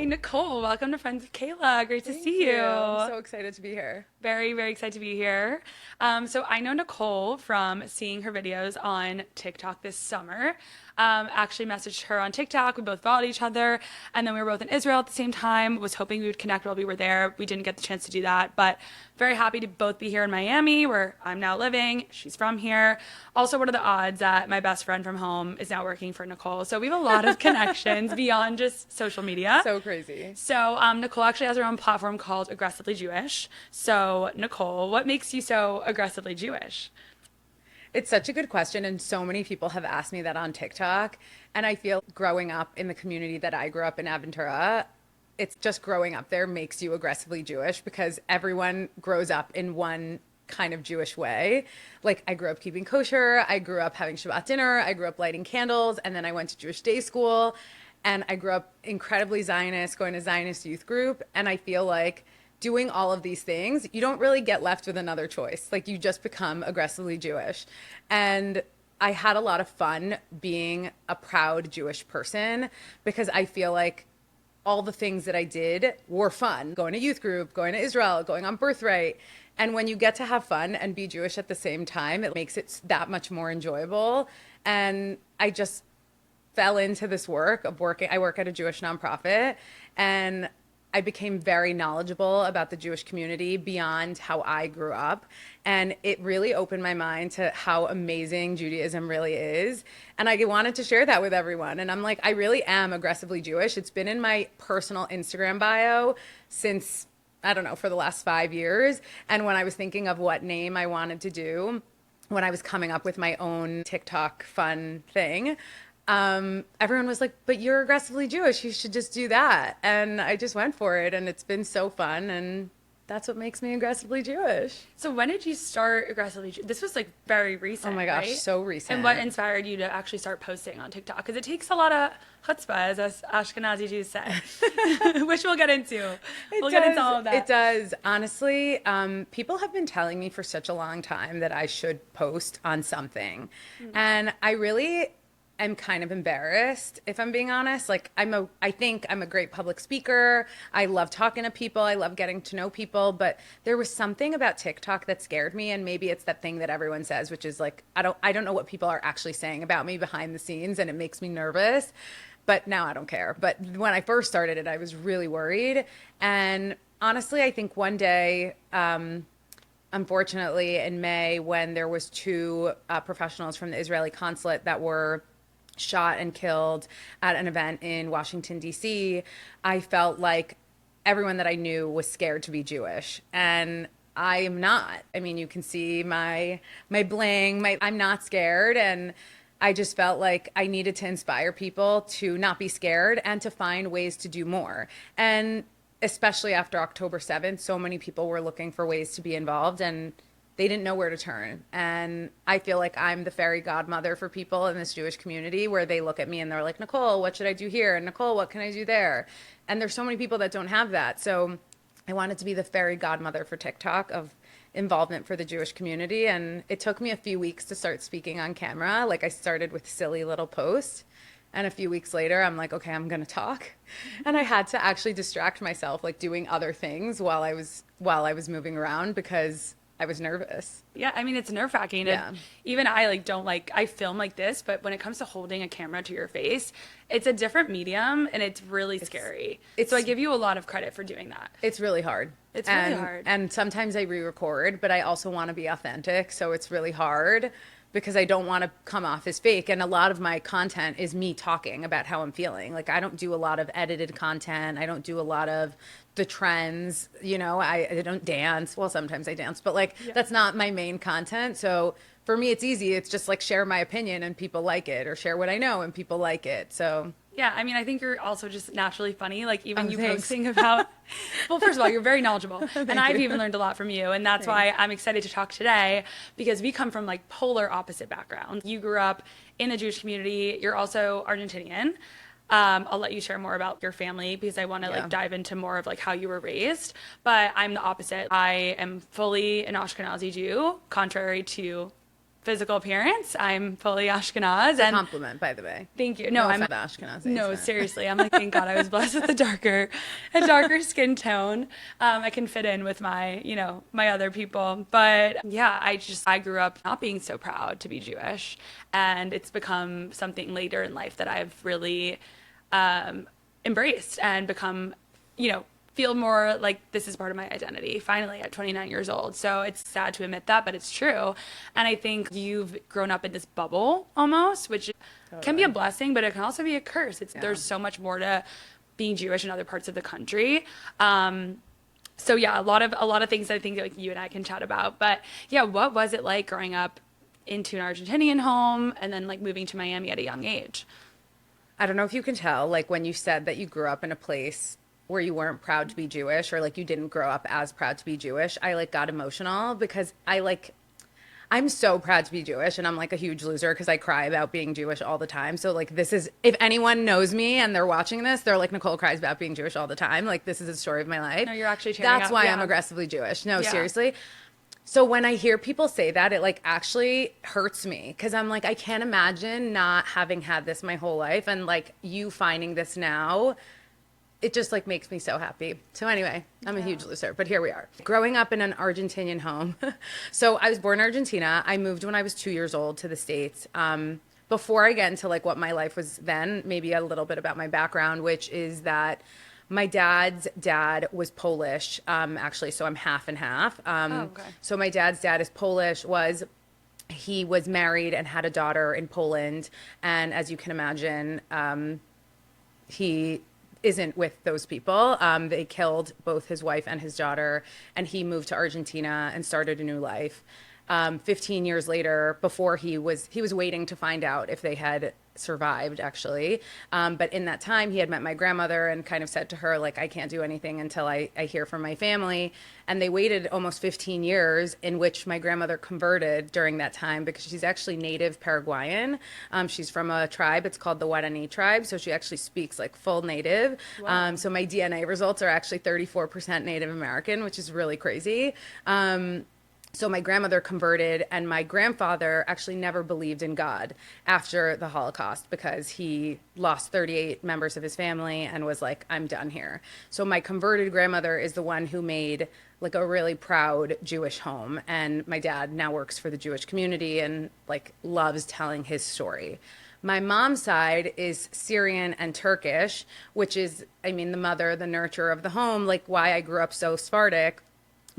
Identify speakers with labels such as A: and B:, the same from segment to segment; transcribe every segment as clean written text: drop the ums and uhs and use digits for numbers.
A: Nicole. Welcome to Friends with Kayla. Great to
B: Thank
A: see
B: you. I'm
A: you.
B: so excited to be here.
A: Very, very excited to be here. So I know Nicole from seeing her videos on TikTok this summer. Actually messaged her on TikTok. We both followed each other, and then we were both in Israel at the same time. Was hoping we would connect while we were there. We didn't get the chance to do that, but very happy to both be here in Miami, where I'm now living. She's from here. Also, what are the odds that my best friend from home is now working for Nicole? So we have a lot of connections beyond just social media.
B: So crazy.
A: So Nicole actually has her own platform called Aggressively Jewish. So Nicole, what makes you so aggressively Jewish?
B: It's such a good question, and so many people have asked me that on TikTok. And I feel growing up in the community that I grew up in Aventura, it's just growing up there makes you aggressively Jewish because everyone grows up in one kind of Jewish way. Like I grew up keeping kosher, I grew up having Shabbat dinner, I grew up lighting candles, and then I went to Jewish day school. And I grew up incredibly Zionist, going to Zionist youth group. And I feel like doing all of these things, you don't really get left with another choice. Like you just become aggressively Jewish. And I had a lot of fun being a proud Jewish person because I feel like all the things that I did were fun. Going to youth group, going to Israel, going on Birthright. And when you get to have fun and be Jewish at the same time, it makes it that much more enjoyable. And I just fell into this work of working. I work at a Jewish nonprofit, and I became very knowledgeable about the Jewish community beyond how I grew up. And it really opened my mind to how amazing Judaism really is. And I wanted to share that with everyone. And I'm like, I really am aggressively Jewish. It's been in my personal Instagram bio since, I don't know, for the last 5 years. And when I was thinking of what name I wanted to do, when I was coming up with my own TikTok fun thing, everyone was like, but you're aggressively Jewish. You should just do that. And I just went for it. And it's been so fun. And that's what makes me aggressively Jewish.
A: So when did you start aggressively? This was like very recent.
B: Oh my gosh,
A: right?
B: so recent.
A: And what inspired you to actually start posting on TikTok? Because it takes a lot of chutzpah, as us Ashkenazi Jews say, which we'll get into. We'll get into all of that.
B: It does. Honestly, people have been telling me for such a long time that I should post on something. And I really am kind of embarrassed, if I'm being honest. Like I think I'm a great public speaker. I love talking to people. I love getting to know people. But there was something about TikTok that scared me, and maybe it's that thing that everyone says, which is like, I don't know what people are actually saying about me behind the scenes, and it makes me nervous. But now I don't care. But when I first started it, I was really worried. And honestly, I think one day, unfortunately, in May, when there was two professionals from the Israeli consulate that were shot and killed at an event in Washington, D.C., I felt like everyone that I knew was scared to be Jewish. And I am not. I mean, you can see my bling, I'm not scared. And I just felt like I needed to inspire people to not be scared and to find ways to do more. And especially after October 7th, so many people were looking for ways to be involved, and they didn't know where to turn. And I feel like I'm the fairy godmother for people in this Jewish community, where they look at me and they're like, Nicole, what should I do here? And Nicole, what can I do there? And there's so many people that don't have that. So I wanted to be the fairy godmother for TikTok of involvement for the Jewish community. And it took me a few weeks to start speaking on camera. Like I started with silly little posts. And a few weeks later, I'm like, okay, I'm going to talk. And I had to actually distract myself, like doing other things while I was moving around, because I was nervous.
A: Yeah, I mean, it's nerve-wracking.
B: Yeah.
A: Even I I film like this, but when it comes to holding a camera to your face, it's a different medium, and it's really scary. So I give you a lot of credit for doing that.
B: It's really hard.
A: It's really hard.
B: And sometimes I re-record, but I also want to be authentic. So it's really hard because I don't want to come off as fake. And a lot of my content is me talking about how I'm feeling. Like I don't do a lot of edited content. I don't do a lot of the trends. I don't dance. Well, sometimes I dance, but that's not my main content. So for me, it's easy. It's just like share my opinion and people like it, or share what I know and people like it. So
A: yeah, I mean, I think you're also just naturally funny. Like even you
B: thanks.
A: posting about, well, first of all, you're very knowledgeable, and I've
B: you.
A: even learned a lot from you, and that's why I'm excited to talk today, because we come from like polar opposite backgrounds. You grew up in the Jewish community. You're also Argentinian. I'll let you share more about your family, because I want to dive into more of like how you were raised. But I'm the opposite. I am fully an Ashkenazi Jew, contrary to physical appearance. I'm fully Ashkenaz, and
B: Compliment, by the way.
A: thank you.
B: No,
A: I'm
B: the Ashkenazi.
A: no, seriously. I'm like, thank God I was blessed with a darker skin tone. I can fit in with my, my other people. But yeah, I grew up not being so proud to be Jewish, and it's become something later in life that I've really embraced and become, feel more like this is part of my identity finally at 29 years old. So it's sad to admit that, but it's true. And I think you've grown up in this bubble almost, which can be a blessing, but it can also be a curse. There's so much more to being Jewish in other parts of the country. So yeah, a lot of things I think like you and I can chat about. But yeah, what was it like growing up into an Argentinian home and then like moving to Miami at a young age?
B: I don't know if you can tell, like when you said that you grew up in a place where you weren't proud to be Jewish, or like you didn't grow up as proud to be Jewish, I like got emotional because I'm so proud to be Jewish, and I'm like a huge loser because I cry about being Jewish all the time. So like this is, if anyone knows me and they're watching this, they're like, Nicole cries about being Jewish all the time. Like this is the story of my life.
A: No, you're actually tearing
B: That's
A: up.
B: why
A: Yeah.
B: I'm aggressively Jewish. No,
A: Yeah.
B: seriously. So when I hear people say that, it like actually hurts me because I'm like, I can't imagine not having had this my whole life, and like you finding this now, it just like makes me so happy. So anyway, I'm a huge loser, but here we are. Growing up in an Argentinian home. So I was born in Argentina. I moved when I was 2 years old to the States. Before I get into like what my life was then, maybe a little bit about my background, which is that my dad's dad was Polish, actually, so I'm half and half.
A: Okay.
B: So my dad's dad is Polish, he was married and had a daughter in Poland. And as you can imagine, he isn't with those people. They killed both his wife and his daughter, and he moved to Argentina and started a new life. 15 years later, before he was waiting to find out if they had survived, actually. But in that time, he had met my grandmother and kind of said to her, like, I can't do anything until I hear from my family. And they waited almost 15 years, in which my grandmother converted during that time because she's actually native Paraguayan. She's from a tribe. It's called the Guarani tribe. So she actually speaks like full native.
A: Wow.
B: So my DNA results are actually 34% Native American, which is really crazy. So my grandmother converted, and my grandfather actually never believed in God after the Holocaust because he lost 38 members of his family and was like, I'm done here. So my converted grandmother is the one who made like a really proud Jewish home. And my dad now works for the Jewish community and like loves telling his story. My mom's side is Syrian and Turkish, which is, I mean, the mother, the nurturer of the home, like why I grew up so Sephardic,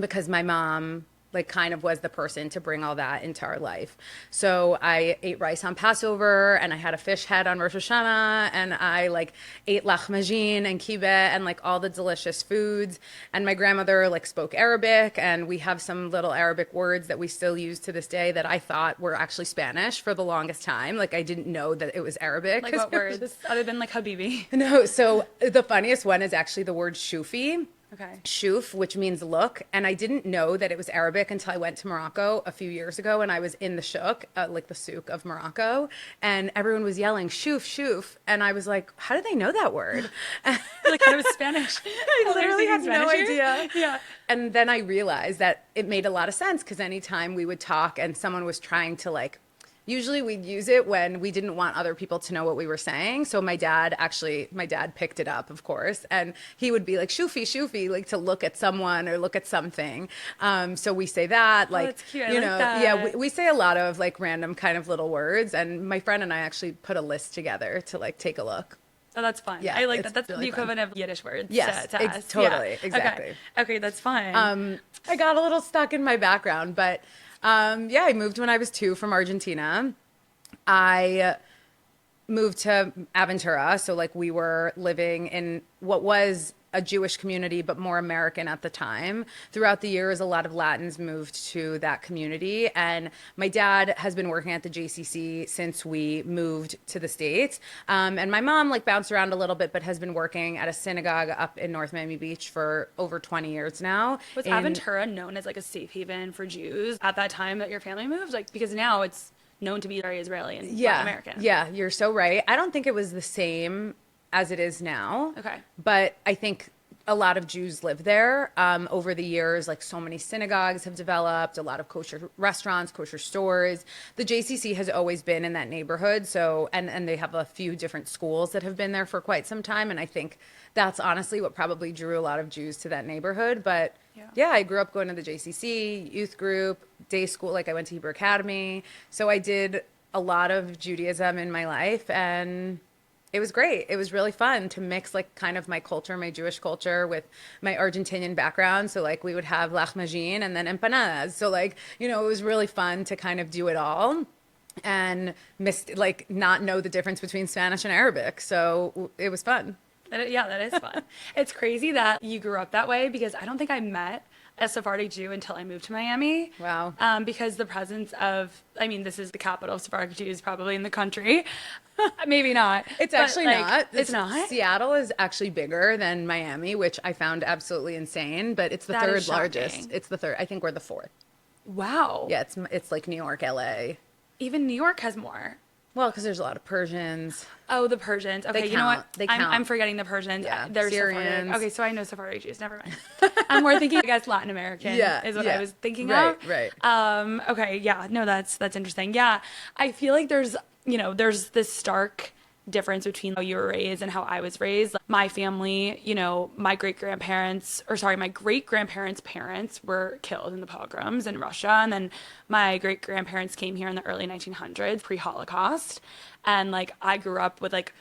B: because my mom like kind of was the person to bring all that into our life. So I ate rice on Passover, and I had a fish head on Rosh Hashanah, and I like ate lahmacun and kibbeh and like all the delicious foods. And my grandmother like spoke Arabic, and we have some little Arabic words that we still use to this day that I thought were actually Spanish for the longest time. Like I didn't know that it was Arabic.
A: Like what words other than like Habibi?
B: No, so the funniest one is actually the word shufi.
A: Okay.
B: Shuf, which means look. And I didn't know that it was Arabic until I went to Morocco a few years ago, and I was in the souk, like the souk of Morocco, and everyone was yelling shuf, shuf. And I was like, how do they know that word?
A: Like it was Spanish.
B: I literally had no idea.
A: Yeah.
B: And then I realized that it made a lot of sense because anytime we would talk and someone was trying to like, usually we'd use it when we didn't want other people to know what we were saying. So my dad picked it up, of course, and he would be like, shufi, shufi, like to look at someone or look at something. So we say that, like,
A: that's cute. I
B: you
A: like
B: know,
A: that.
B: yeah, we say a lot of like random kind of little words. And my friend and I actually put a list together to like take a look.
A: Oh, that's fun.
B: Yeah,
A: I like
B: it's
A: that. That's
B: really
A: the equivalent of Yiddish words.
B: Yes,
A: to us.
B: totally,
A: Yeah.
B: exactly.
A: Okay, that's fine.
B: I got a little stuck in my background, but yeah, I moved when I was 2 from Argentina. I moved to Aventura, so like we were living in what was a Jewish community, but more American at the time. Throughout the years, a lot of Latins moved to that community, and my dad has been working at the JCC since we moved to the States. And my mom like bounced around a little bit, but has been working at a synagogue up in North Miami Beach for over 20 years now.
A: Was Aventura known as like a safe haven for Jews at that time that your family moved? Like because now it's known to be very Israeli and Latin American.
B: Yeah, you're so right. I don't think it was the same as it is now.
A: Okay.
B: But I think a lot of Jews live there. Over the years, like so many synagogues have developed, a lot of kosher restaurants, kosher stores. The JCC has always been in that neighborhood. So, and they have a few different schools that have been there for quite some time. And I think that's honestly what probably drew a lot of Jews to that neighborhood. But yeah, I grew up going to the JCC, youth group, day school. Like I went to Hebrew Academy. So I did a lot of Judaism in my life, and it was great. It was really fun to mix like kind of my culture, my Jewish culture with my Argentinian background. So like we would have lahmacun and then empanadas. So like, you know, it was really fun to kind of do it all and like not know the difference between Spanish and Arabic. So it was fun.
A: Yeah, that is fun. It's crazy that you grew up that way because I don't think I met a Sephardic Jew until I moved to Miami.
B: Wow.
A: Because the presence of, I mean, this is the capital of Sephardic Jews probably in the country. Maybe not.
B: It's actually
A: like,
B: not.
A: It's not?
B: Seattle is actually bigger than Miami, which I found absolutely insane, but it's the
A: That
B: third
A: is shocking.
B: largest. It's the third. I think we're the fourth.
A: Wow.
B: Yeah, it's like New York, LA.
A: Even New York has more.
B: Well, because there's a lot of Persians.
A: Oh, the Persians. Okay, you know
B: count.
A: what?
B: They
A: I'm
B: count.
A: forgetting the Persians.
B: Yeah,
A: They're
B: Syrians.
A: Sephardic. Okay, so I know Sephardic Jews. Never mind. I'm more thinking, I guess, Latin American is what I was thinking of.
B: Right.
A: Okay, yeah. No, that's interesting. Yeah. I feel like there's this stark difference between how you were raised and how I was raised. Like, my family, my great-grandparents parents were killed in the pogroms in Russia. And then my great-grandparents came here in the early 1900s, pre-Holocaust. And like, I grew up with like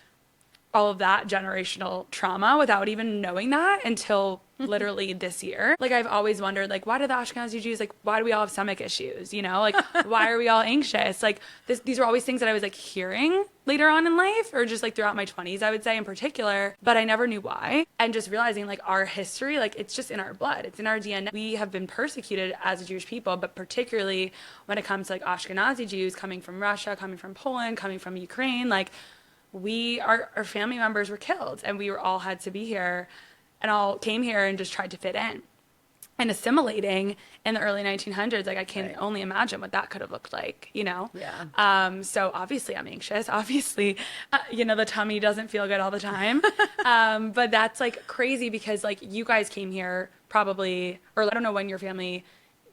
A: all of that generational trauma without even knowing that until literally this year. Like, I've always wondered, like, why do the Ashkenazi Jews, like, why do we all have stomach issues? Like, why are we all anxious? Like, these are always things that I was like hearing later on in life, or just like throughout my 20s, I would say in particular, but I never knew why. And just realizing like our history, like it's just in our blood, it's in our DNA. We have been persecuted as a Jewish people, but particularly when it comes to like Ashkenazi Jews coming from Russia, coming from Poland, coming from Ukraine, like our family members were killed, and we all had to be here and all came here and just tried to fit in. And assimilating in the early 1900s, like I can only imagine what that could have looked like,
B: Yeah.
A: So obviously I'm anxious. Obviously, the tummy doesn't feel good all the time. But that's like crazy because like you guys came here probably, or I don't know when your family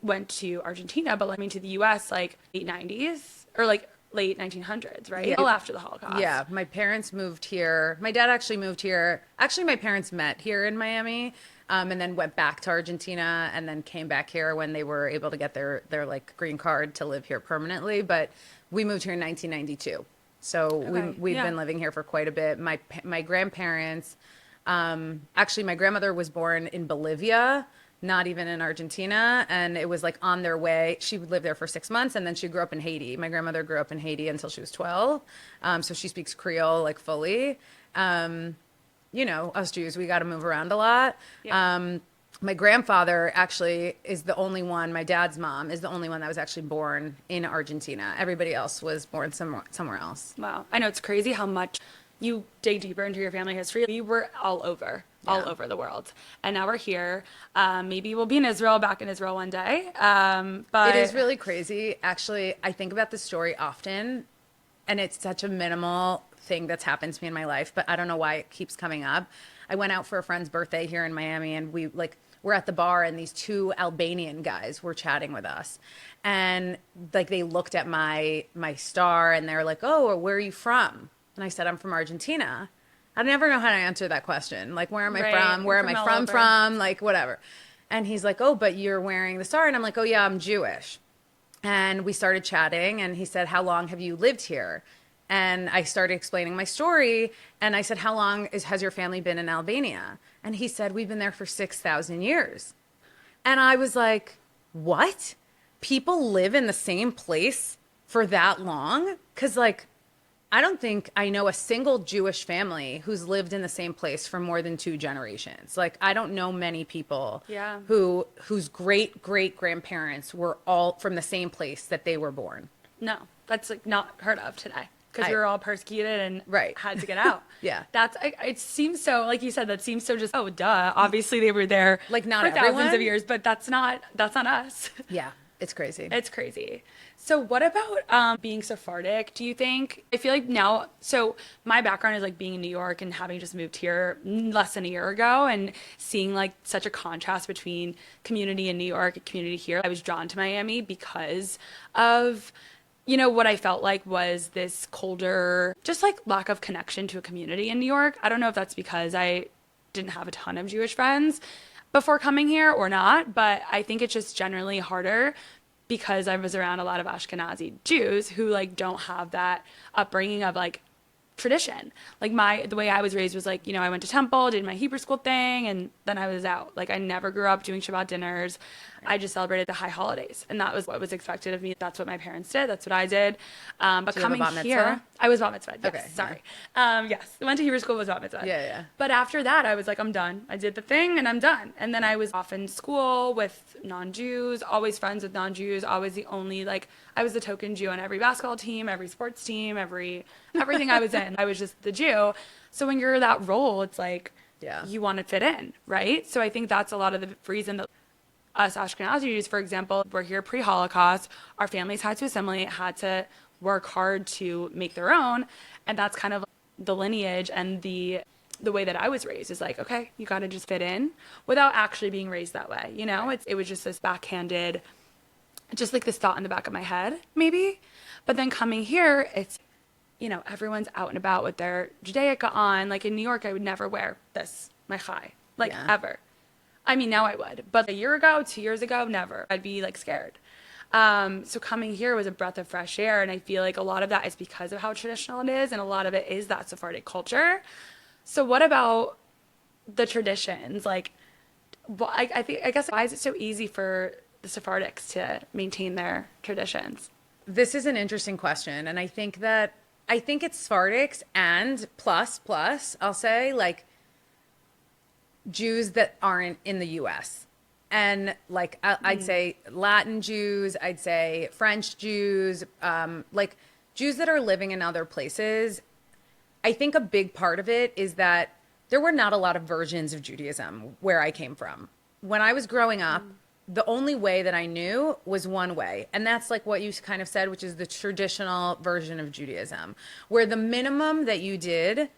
A: went to Argentina, but to the US like late 90s or like late 1900s, right?
B: Yeah.
A: Well, after the Holocaust.
B: Yeah, my parents moved here. My dad actually moved here. Actually, my parents met here in Miami, and then went back to Argentina, and then came back here when they were able to get their like green card to live here permanently. But we moved here in 1992, so we've been living here for quite a bit. My grandparents, actually, my grandmother was born in Bolivia, not even in Argentina, and it was like on their way. She would live there for 6 months, and then she grew up in Haiti. My grandmother grew up in Haiti until she was 12, so she speaks Creole like fully. Us Jews, we got to move around a lot. Yeah. My grandfather actually is the only one, my dad's mom is the only one that was actually born in Argentina. Everybody else was born somewhere else.
A: Wow. I know it's crazy how much you dig deeper into your family history. We were all over the world. And now we're here. Maybe we'll be back in Israel one day. But
B: it is really crazy. Actually, I think about this story often, and it's such a minimal thing that's happened to me in my life, but I don't know why it keeps coming up. I went out for a friend's birthday here in Miami, and we're at the bar, and these two Albanian guys were chatting with us. And like they looked at my star, and they're like, "Oh, where are you from?" And I said, "I'm from Argentina." I never know how to answer that question. Like, where am I from? Where am I from? Like, whatever. And he's like, "Oh, but you're wearing the star." And I'm like, "Oh, yeah, I'm Jewish." And we started chatting, and he said, "How long have you lived here?" And I started explaining my story, and I said, "How long has your family been in Albania?" And he said, "We've been there for 6,000 years." And I was like, "What? People live in the same place for that long?" Because, like, I don't think I know a single Jewish family who's lived in the same place for more than 2 generations. Like, I don't know many people whose great-great-grandparents were all from the same place that they were born.
A: No, that's like not heard of today. Because we were all persecuted and had to get out.
B: Yeah.
A: It seems so, like you said, that seems so just, oh, duh. Obviously they were there
B: like not
A: for
B: everyone.
A: thousands of years, but that's not us.
B: Yeah. It's crazy.
A: It's crazy. So what about being Sephardic? Do you think, I feel like now, so my background is like being in New York and having just moved here less than a year ago and seeing like such a contrast between community in New York and community here. I was drawn to Miami because of, what I felt like was this colder, just like lack of connection to a community in New York. I don't know if that's because I didn't have a ton of Jewish friends before coming here or not, but I think it's just generally harder because I was around a lot of Ashkenazi Jews who like don't have that upbringing of like tradition. Like the way I was raised was like, I went to temple, did my Hebrew school thing, and then I was out. Like I never grew up doing Shabbat dinners. I just celebrated the high holidays, and that was what was expected of me. That's what my parents did. That's what I did. But
B: Do you have a
A: coming
B: bat mitzvah?
A: here, I was bat mitzvah. Yes,
B: Okay,
A: sorry. Yes, I went to Hebrew school, was bat mitzvah.
B: Yeah, yeah.
A: But after that, I was like, I'm done. I did the thing, and I'm done. And then I was off in school with non-Jews, always friends with non-Jews, always the only like I was the token Jew on every basketball team, every sports team, everything I was in. I was just the Jew. So when you're that role, it's like
B: Yeah.
A: you want to fit in, right? So I think that's a lot of the reason that us Ashkenazi Jews, for example, were here pre-Holocaust. Our families had to assimilate, had to work hard to make their own, and that's kind of the lineage and the way that I was raised is like, okay, you got to just fit in without actually being raised that way. It was just this backhanded, just like this thought in the back of my head, maybe. But then coming here, it's everyone's out and about with their Judaica on. Like in New York, I would never wear this, my chai, like
B: Yeah.
A: ever. I mean, now I would, but a year ago, 2 years ago, never. I'd be like scared. So coming here was a breath of fresh air, and I feel like a lot of that is because of how traditional it is, and a lot of it is that Sephardic culture. So what about the traditions? Like, I guess why is it so easy for the Sephardics to maintain their traditions?
B: This is an interesting question, and I think it's Sephardics and plus I'll say like Jews that aren't in the U.S. And like I'd say Latin Jews, I'd say French Jews, like Jews that are living in other places. I think a big part of it is that there were not a lot of versions of Judaism where I came from. When I was growing up, the only way that I knew was one way. And that's like what you kind of said, which is the traditional version of Judaism, where the minimum that you did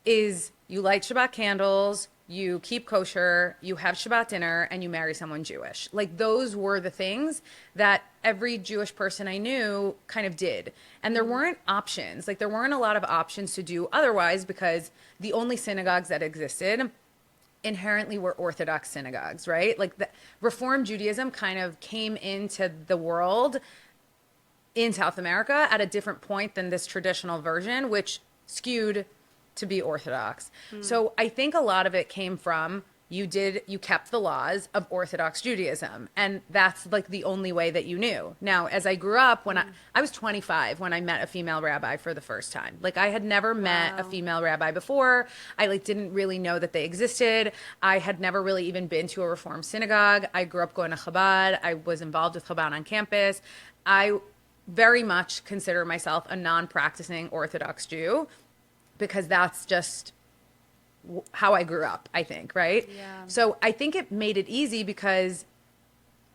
B: is you light Shabbat candles, you keep kosher, you have Shabbat dinner, and you marry someone Jewish. Like those were the things that every Jewish person I knew kind of did. And there weren't options. Like there weren't a lot of options to do otherwise because the only synagogues that existed inherently were Orthodox synagogues, right? Like the Reform Judaism kind of came into the world in South America at a different point than this traditional version, which skewed to be Orthodox. So I think a lot of it came from you kept the laws of Orthodox Judaism, and that's like the only way that you knew. Now, as I grew up, when I was 25 when I met a female rabbi for the first time. Like I had never met a female rabbi before. I like didn't really know that they existed. I had never really even been to a Reform synagogue. I grew up going to Chabad. I was involved with Chabad on campus. I very much consider myself a non-practicing Orthodox Jew because that's just how I grew up, I think, right?
A: Yeah.
B: So I think it made it easy because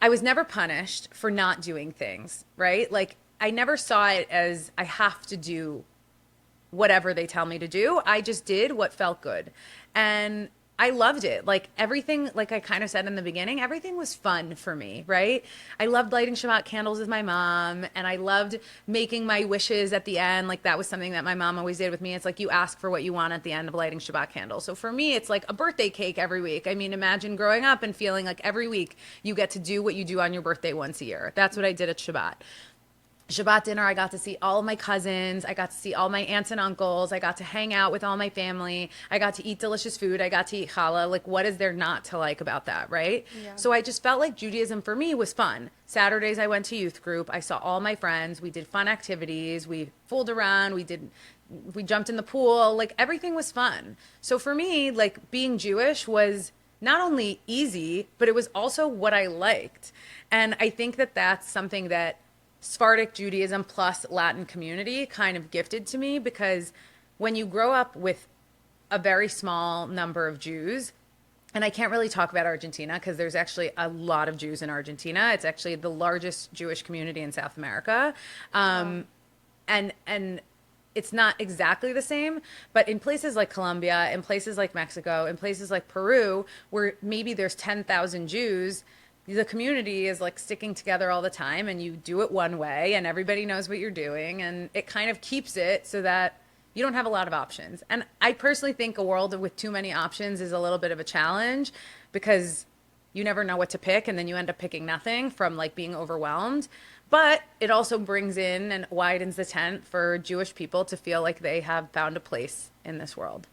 B: I was never punished for not doing things, right? Like I never saw it as I have to do whatever they tell me to do. I just did what felt good. And I loved it. Like everything, like I kind of said in the beginning, everything was fun for me, right? I loved lighting Shabbat candles with my mom, and I loved making my wishes at the end. Like that was something that my mom always did with me. It's like you ask for what you want at the end of lighting Shabbat candles. So for me, it's like a birthday cake every week. I mean, imagine growing up and feeling like every week you get to do what you do on your birthday once a year. That's what I did at Shabbat. Shabbat dinner, I got to see all of my cousins. I got to see all my aunts and uncles. I got to hang out with all my family. I got to eat delicious food. I got to eat challah. Like, what is there not to like about that, right?
A: Yeah.
B: So I just felt like Judaism for me was fun. Saturdays, I went to youth group. I saw all my friends. We did fun activities. We fooled around. We jumped in the pool. Like, everything was fun. So for me, like, being Jewish was not only easy, but it was also what I liked. And I think that that's something that Sephardic Judaism plus Latin community kind of gifted to me, because when you grow up with a very small number of Jews, and I can't really talk about Argentina because there's actually a lot of Jews in Argentina. It's actually the largest Jewish community in South America.
A: Wow.
B: And it's not exactly the same, but in places like Colombia, in places like Mexico, in places like Peru, where maybe there's 10,000 Jews, the community is like sticking together all the time, and you do it one way and everybody knows what you're doing, and it kind of keeps it so that you don't have a lot of options. And I personally think a world with too many options is a little bit of a challenge because you never know what to pick, and then you end up picking nothing from like being overwhelmed. But it also brings in and widens the tent for Jewish people to feel like they have found a place in this world.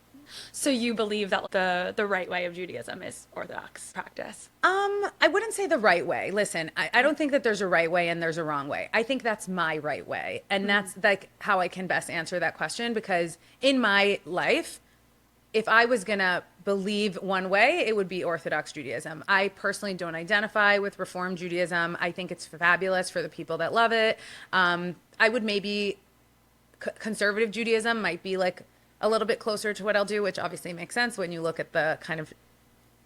A: So you believe that the right way of Judaism is Orthodox practice?
B: I wouldn't say the right way. Listen, I don't think that there's a right way and there's a wrong way. I think that's my right way. And that's like how I can best answer that question, because in my life, if I was going to believe one way, it would be Orthodox Judaism. I personally don't identify with Reform Judaism. I think it's fabulous for the people that love it. I would maybe, conservative Judaism might be like a little bit closer to what I'll do, which obviously makes sense when you look at the kind of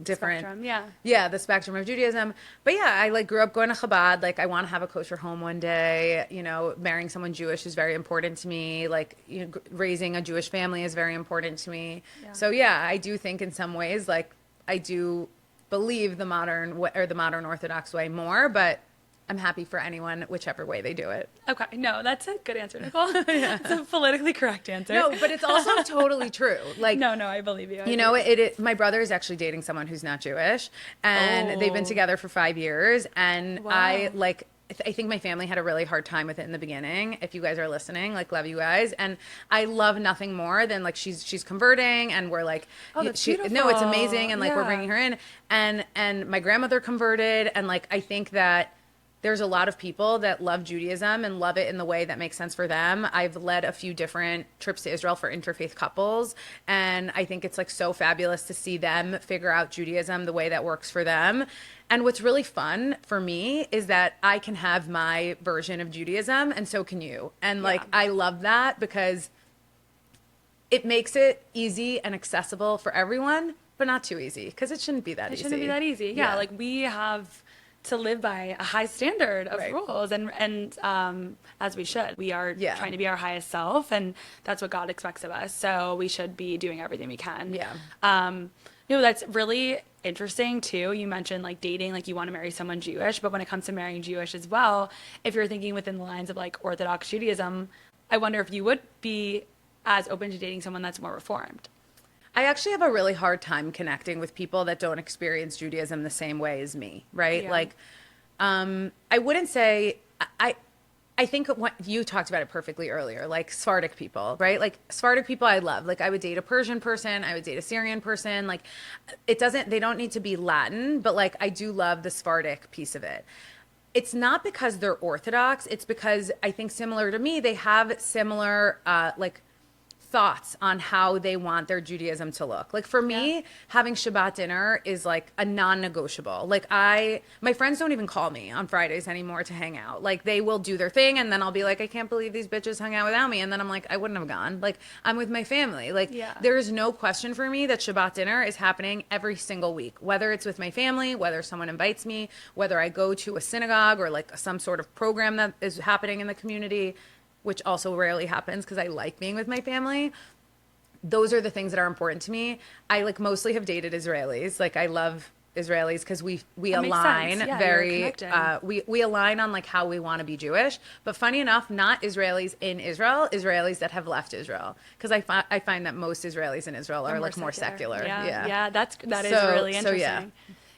B: different
A: Spectrum, yeah.
B: yeah, the spectrum of Judaism. But yeah, I like grew up going to Chabad. Like I want to have a kosher home one day. You know, marrying someone Jewish is very important to me. Like, you know, raising a Jewish family is very important to me.
A: Yeah.
B: So yeah, I do think in some ways like I do believe the modern Orthodox way more, but I'm happy for anyone whichever way they do it.
A: Okay, no, that's a good answer, Nicole. It's a politically correct answer.
B: No, but it's also totally true. Like,
A: no, I believe you.
B: you know, my brother is actually dating someone who's not Jewish, and they've been
A: Oh.
B: together for 5 years. And
A: Wow.
B: I think my family had a really hard time with it in the beginning. If you guys are listening, like, love you guys. And I love nothing more than like she's converting, and we're like,
A: Oh, that's
B: no, it's
A: beautiful.
B: amazing, and like we're
A: Yeah.
B: bringing her in, and my grandmother converted, and like I think that there's a lot of people that love Judaism and love it in the way that makes sense for them. I've led a few different trips to Israel for interfaith couples, and I think it's like so fabulous to see them figure out Judaism the way that works for them. And what's really fun for me is that I can have my version of Judaism, and so can you. And like,
A: Yeah.
B: I love that because it makes it easy and accessible for everyone, but not too easy, because it shouldn't be that
A: It
B: easy.
A: shouldn't be that easy. Yeah, like we have to live by a high standard of
B: Right.
A: rules, and as we should. We are
B: Yeah.
A: trying to be our highest self, and that's what God expects of us. So we should be doing everything we can.
B: Yeah.
A: You know, that's really interesting too. You mentioned like dating, like you want to marry someone Jewish, but when it comes to marrying Jewish as well, if you're thinking within the lines of like Orthodox Judaism, I wonder if you would be as open to dating someone that's more reformed.
B: I actually have a really hard time connecting with people that don't experience Judaism the same way as me, right?
A: Yeah.
B: Like, I wouldn't say I think what you talked about it perfectly earlier, like Sephardic people, right? Like Sephardic people I love. Like I would date a Persian person, I would date a Syrian person. Like they don't need to be Latin, but like I do love the Sephardic piece of it. It's not because they're Orthodox, it's because I think similar to me, they have similar like thoughts on how they want their Judaism to look. Like for me, having Shabbat dinner is like a non-negotiable. Like my friends don't even call me on Fridays anymore to hang out. Like they will do their thing, and then I'll be like, I can't believe these bitches hung out without me. And then I'm like, I wouldn't have gone. Like I'm with my family. Like
A: Yeah.
B: there is no question for me that Shabbat dinner is happening every single week, whether it's with my family, whether someone invites me, whether I go to a synagogue or like some sort of program that is happening in the community, which also rarely happens because I like being with my family. Those are the things that are important to me. I like mostly have dated Israelis. Like I love Israelis because we
A: That makes
B: align
A: sense. Yeah, you're
B: very
A: connected.
B: we align on like how we want to be Jewish. But funny enough, not Israelis in Israel, Israelis that have left Israel, because I find that most Israelis in Israel are like more secular.
A: Yeah, that is
B: So-
A: really
B: so,
A: interesting.
B: yeah.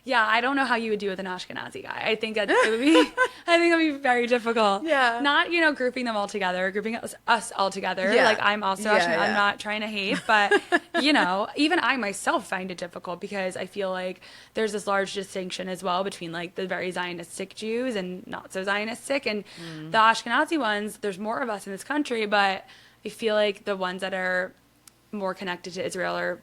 A: Yeah, I don't know how you would do with an Ashkenazi guy. I think that it would be, I think it would be very difficult.
B: Yeah.
A: Not, grouping them all together, grouping us all together.
B: Yeah.
A: Like I'm also
B: Yeah,
A: Ashkenazi. I'm
B: yeah.
A: not trying to hate, but even I myself find it difficult because I feel like there's this large distinction as well between like the very Zionistic Jews and not so Zionistic, and the Ashkenazi ones. There's more of us in this country, but I feel like the ones that are more connected to Israel are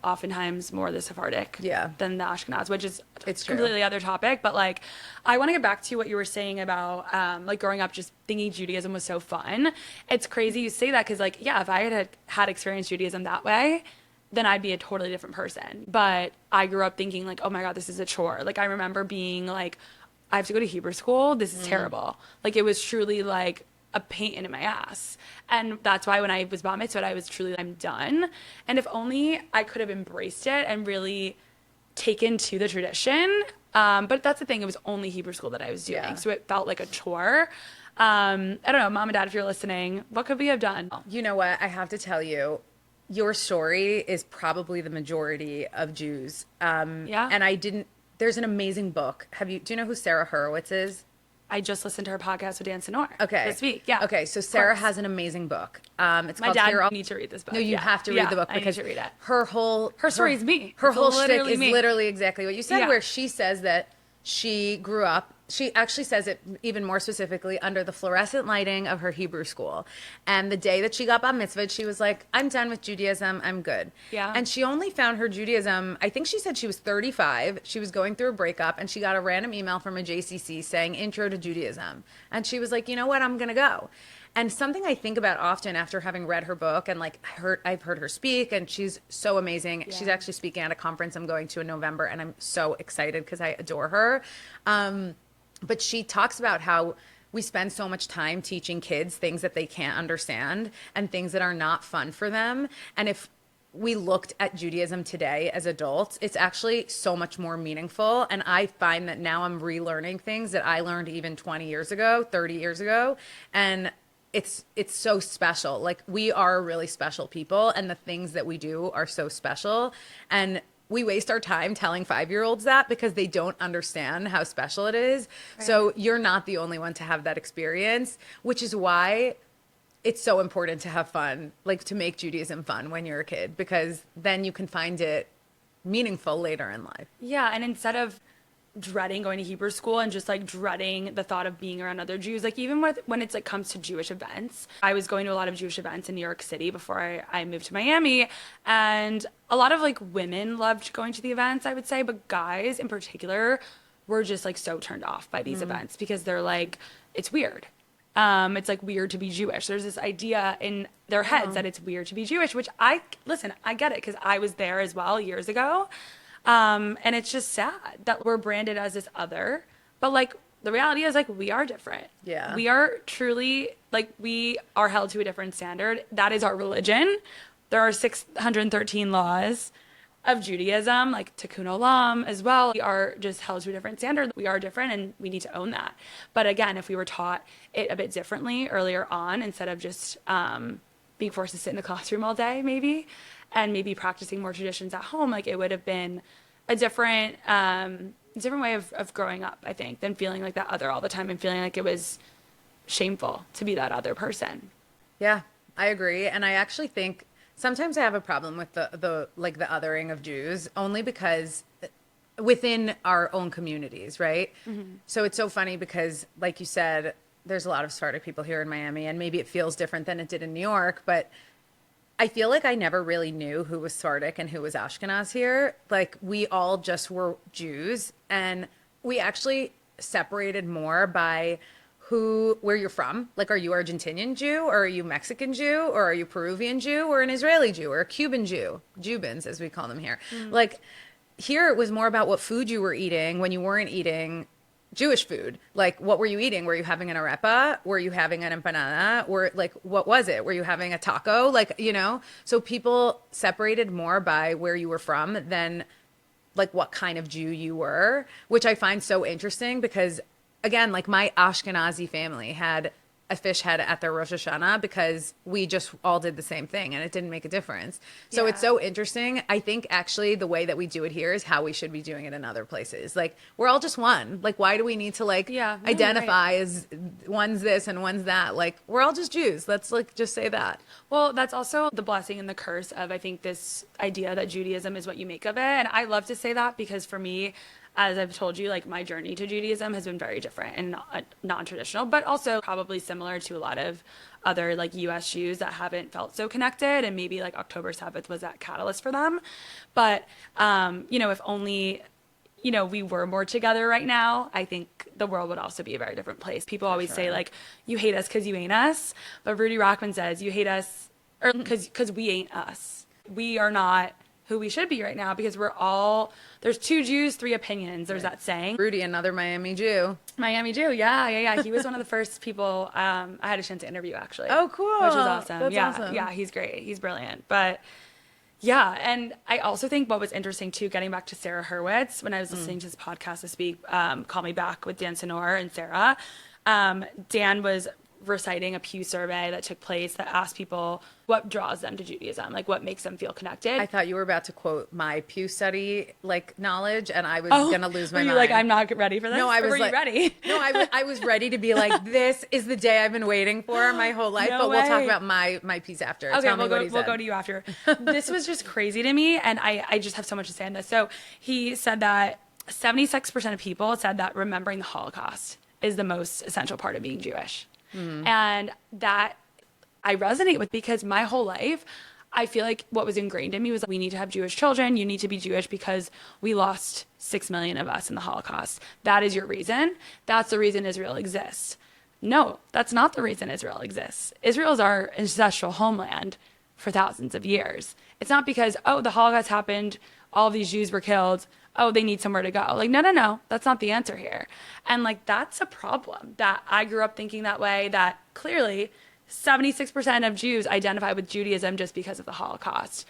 A: oftentimes more the Sephardic than the Ashkenaz, which is
B: It's
A: a
B: true.
A: completely other topic. But like, I want to get back to what you were saying about like growing up just thinking Judaism was so fun. It's crazy you say that because like, yeah, if I had experienced Judaism that way, then I'd be a totally different person. But I grew up thinking like, oh my God, this is a chore. Like I remember being like, I have to go to Hebrew school. This is terrible. Like it was truly like a pain in my ass. And that's why when I was bar mitzvah, I was truly, I'm done. And if only I could have embraced it and really taken to the tradition. But that's the thing, it was only Hebrew school that I was doing.
B: Yeah.
A: So it felt like a chore. I don't know, mom and dad, if you're listening, what could we have done?
B: You know what? I have to tell you, your story is probably the majority of Jews.
A: Yeah.
B: And there's an amazing book. Do you know who Sarah Horowitz is?
A: I just listened to her podcast with Dan Senor
B: Okay.
A: this week. Yeah.
B: Okay, so Sarah has an amazing book. It's
A: My
B: called
A: dad
B: Here All...
A: needs to read this book.
B: No, you have to read the book because
A: I need to read it.
B: her
A: story is me.
B: Her
A: It's
B: whole shtick
A: literally
B: is
A: me.
B: literally exactly what you said,
A: Yeah.
B: where she says that she grew up, she actually says it even more specifically, under the fluorescent lighting of her Hebrew school. And the day that she got bar mitzvah, she was like, I'm done with Judaism, I'm good.
A: Yeah.
B: And she only found her Judaism, I think she said she was 35, she was going through a breakup, and she got a random email from a JCC saying, Intro to Judaism. And she was like, you know what, I'm gonna go. And something I think about often after having read her book and like I've heard her speak, and she's so amazing.
A: Yeah.
B: She's actually speaking at a conference I'm going to in November, and I'm so excited because I adore her. But she talks about how we spend so much time teaching kids things that they can't understand and things that are not fun for them. And if we looked at Judaism today as adults, it's actually so much more meaningful. And I find that now I'm relearning things that I learned even 20 years ago, 30 years ago. And it's so special. Like, we are really special people, and the things that we do are so special. And we waste our time telling 5-year-olds that because they don't understand how special it is. Right. So you're not the only one to have that experience, which is why it's so important to have fun, like to make Judaism fun when you're a kid, because then you can find it meaningful later in life.
A: Yeah, and instead of dreading going to Hebrew school and just like dreading the thought of being around other Jews, like even when it's like comes to Jewish events, I was going to a lot of Jewish events in New York City before I moved to Miami, and a lot of like women loved going to the events, I would say, but guys in particular were just like so turned off by these events because they're like, it's weird. It's like weird to be Jewish. There's this idea in their heads that it's weird to be Jewish, which I get it because I was there as well years ago. And it's just sad that we're branded as this other, but like the reality is like we are different.
B: Yeah.
A: We are truly like, we are held to a different standard. That is our religion. There are 613 laws of Judaism, like Tikkun Olam as well. We are just held to a different standard. We are different and we need to own that. But again, if we were taught it a bit differently earlier on, instead of just being forced to sit in the classroom all day maybe, and maybe practicing more traditions at home, like it would have been a different way of growing up, I think, than feeling like that other all the time and feeling like it was shameful to be that other person.
B: Yeah, I agree. And I actually think sometimes I have a problem with the othering of Jews, only because within our own communities, right? Mm-hmm. So it's so funny because, like you said, there's a lot of Sephardic people here in Miami, and maybe it feels different than it did in New York, but I feel like I never really knew who was Sephardic and who was Ashkenaz here. Like, we all just were Jews, and we actually separated more by where you're from. Like, are you Argentinian Jew, or are you Mexican Jew, or are you Peruvian Jew, or an Israeli Jew, or a Cuban Jew? Jubans, as we call them here. Like, here it was more about what food you were eating when you weren't eating Jewish food. Like, what were you eating? Were you having an arepa? Were you having an empanada? Or like, what was it? Were you having a taco? Like, you know, so people separated more by where you were from than like what kind of Jew you were, which I find so interesting because, again, like, my Ashkenazi family had a fish head at their Rosh Hashanah because we just all did the same thing and it didn't make a difference. So it's so interesting. I think actually the way that we do it here is how we should be doing it in other places. Like, we're all just one. Like, why do we need to identify as one's this and one's that? Like, we're all just Jews. Let's like just say that.
A: Well, that's also the blessing and the curse of, I think, this idea that Judaism is what you make of it. And I love to say that because for me, as I've told you, like, my journey to Judaism has been very different and non-traditional, but also probably similar to a lot of other like US Jews that haven't felt so connected, and maybe like October 7th was that catalyst for them. But, you know, if only, you know, we were more together right now, I think the world would also be a very different place. People always say like, you hate us because you ain't us. But Rudy Rockman says you hate us because we ain't us. We are not who we should be right now because there's two Jews, three opinions. There's that saying.
B: Rudy, another Miami Jew.
A: Miami Jew, yeah. He was one of the first people I had a chance to interview, actually.
B: Oh, cool.
A: Which was awesome.
B: That's
A: yeah,
B: awesome.
A: yeah, he's great. He's brilliant. But yeah, and I also think what was interesting too, getting back to Sarah Hurwitz, when I was listening to this podcast this week, Call Me Back with Dan Senor and Sarah, Dan was reciting a Pew survey that took place that asked people what draws them to Judaism, like what makes them feel connected.
B: I thought you were about to quote my Pew study like knowledge, and I was gonna lose my mind.
A: Were you like, I'm not ready for this?
B: No, I was
A: were
B: like,
A: you ready?
B: No, I was ready to be like, this is the day I've been waiting for my whole life.
A: No
B: but we'll talk
A: way.
B: about my piece after.
A: Okay,
B: Tell me what he
A: we'll
B: said.
A: go to you after. This was just crazy to me, and I just have so much to say on this. So he said that 76% of people said that remembering the Holocaust is the most essential part of being Jewish. And that I resonate with because my whole life, I feel like what was ingrained in me was we need to have Jewish children. You need to be Jewish because we lost 6 million of us in the Holocaust. That is your reason. That's the reason Israel exists. No, that's not the reason Israel exists. Israel is our ancestral homeland for thousands of years. It's not because, oh, the Holocaust happened, all of these Jews were killed, oh, they need somewhere to go. Like, no, that's not the answer here. And like, that's a problem that I grew up thinking that way, that clearly 76% of Jews identify with Judaism just because of the Holocaust.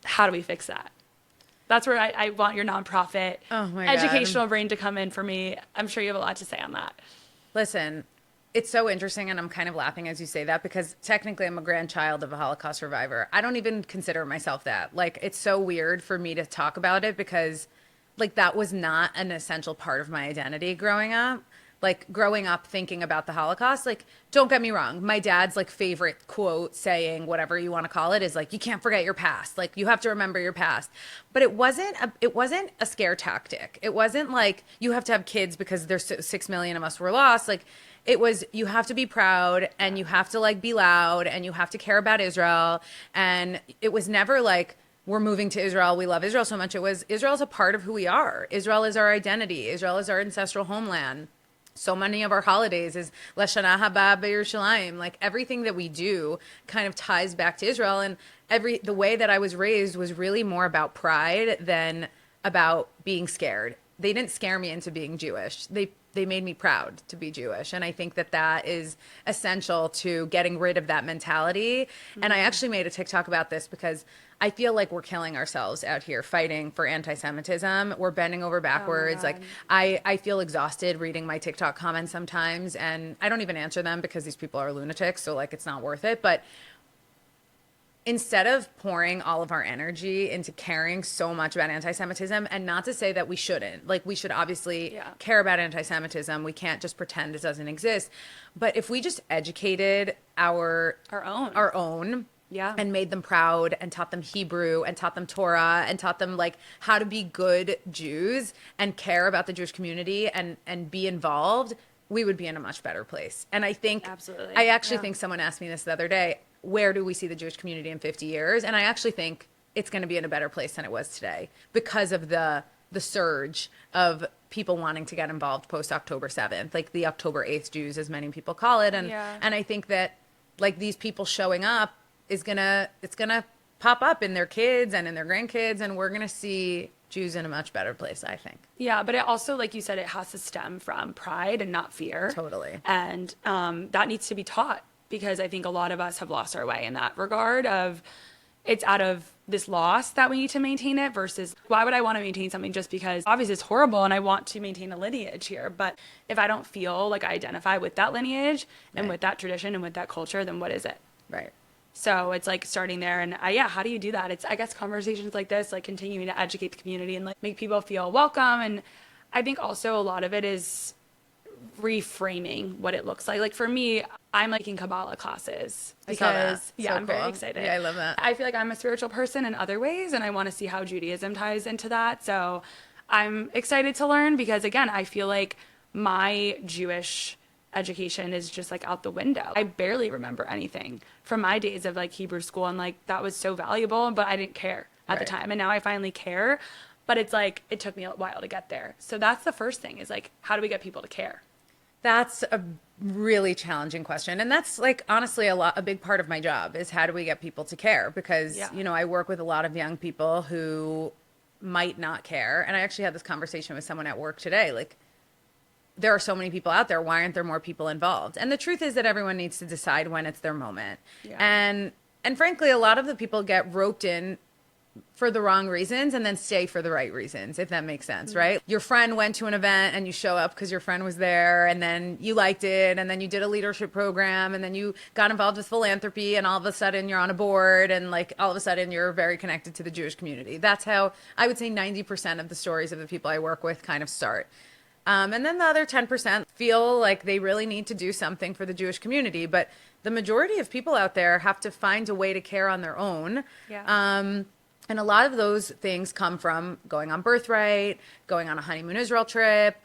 A: How do we fix that? That's where I want your nonprofit educational brain to come in for me. I'm sure you have a lot to say on that.
B: Listen, it's so interesting, and I'm kind of laughing as you say that because technically I'm a grandchild of a Holocaust survivor. I don't even consider myself that. Like, it's so weird for me to talk about it because, like, that was not an essential part of my identity growing up. Like, growing up thinking about the Holocaust, like, don't get me wrong. My dad's, like, favorite quote, saying, whatever you want to call it, is, like, you can't forget your past. Like, you have to remember your past. But it wasn't a scare tactic. It wasn't like, you have to have kids because there's 6 million of us were lost. Like, it was, you have to be proud and you have to like be loud and you have to care about Israel. And it was never like, we're moving to Israel, we love Israel so much. It was, Israel's a part of who we are. Israel is our identity. Israel is our ancestral homeland. So many of our holidays is Lashana Haba B'Yerushalayim. Like, everything that we do kind of ties back to Israel. And the way that I was raised was really more about pride than about being scared. They didn't scare me into being Jewish. They made me proud to be Jewish. And I think that is essential to getting rid of that mentality. And I actually made a TikTok about this because I feel like we're killing ourselves out here fighting for anti-Semitism. We're bending over backwards. Like, I feel exhausted reading my TikTok comments sometimes, and I don't even answer them because these people are lunatics. So like, it's not worth it. But instead of pouring all of our energy into caring so much about anti-Semitism, and not to say that we shouldn't, like, we should obviously care about anti-Semitism. We can't just pretend it doesn't exist. But if we just educated our own and made them proud and taught them Hebrew and taught them Torah and taught them like how to be good Jews and care about the Jewish community and be involved, we would be in a much better place. And I think,
A: absolutely,
B: I actually think someone asked me this the other day, where do we see the Jewish community in 50 years? And I actually think it's going to be in a better place than it was today because of the surge of people wanting to get involved post October 7th, like the October 8th Jews, as many people call it. And I think that like these people showing up it's gonna pop up in their kids and in their grandkids, and we're gonna see Jews in a much better place, I think.
A: Yeah, but it also, like you said, it has to stem from pride and not fear.
B: Totally.
A: And that needs to be taught, because I think a lot of us have lost our way in that regard of it's out of this loss that we need to maintain it versus why would I want to maintain something just because obviously it's horrible and I want to maintain a lineage here. But if I don't feel like I identify with that lineage and with that tradition and with that culture, then what is it?
B: Right.
A: So it's like starting there, and how do you do that? It's, I guess, conversations like this, like continuing to educate the community and like make people feel welcome. And I think also a lot of it is reframing what it looks like. Like for me, I'm like in Kabbalah classes because I'm very excited.
B: Yeah, I love that.
A: I feel like I'm a spiritual person in other ways, and I want to see how Judaism ties into that. So I'm excited to learn because, again, I feel like my Jewish education is just like out the window. I barely remember anything from my days of like Hebrew school, and like that was so valuable, but I didn't care at the time. And now I finally care, but it's like it took me a while to get there. So that's the first thing, is like, how do we get people to care?
B: That's a really challenging question. And that's like honestly a big part of my job is how do we get people to care? Because,
A: Yeah.
B: I work with a lot of young people who might not care. And I actually had this conversation with someone at work today. Like, there are so many people out there. Why aren't there more people involved? And the truth is that everyone needs to decide when it's their moment.
A: Yeah.
B: And frankly, a lot of the people get roped in for the wrong reasons and then stay for the right reasons, if that makes sense, right? Your friend went to an event and you show up because your friend was there and then you liked it and then you did a leadership program and then you got involved with philanthropy and all of a sudden you're on a board and like all of a sudden you're very connected to the Jewish community. That's how I would say 90% of the stories of the people I work with kind of start. And then the other 10% feel like they really need to do something for the Jewish community. But the majority of people out there have to find a way to care on their own.
A: Yeah.
B: And a lot of those things come from going on Birthright, going on a honeymoon Israel trip,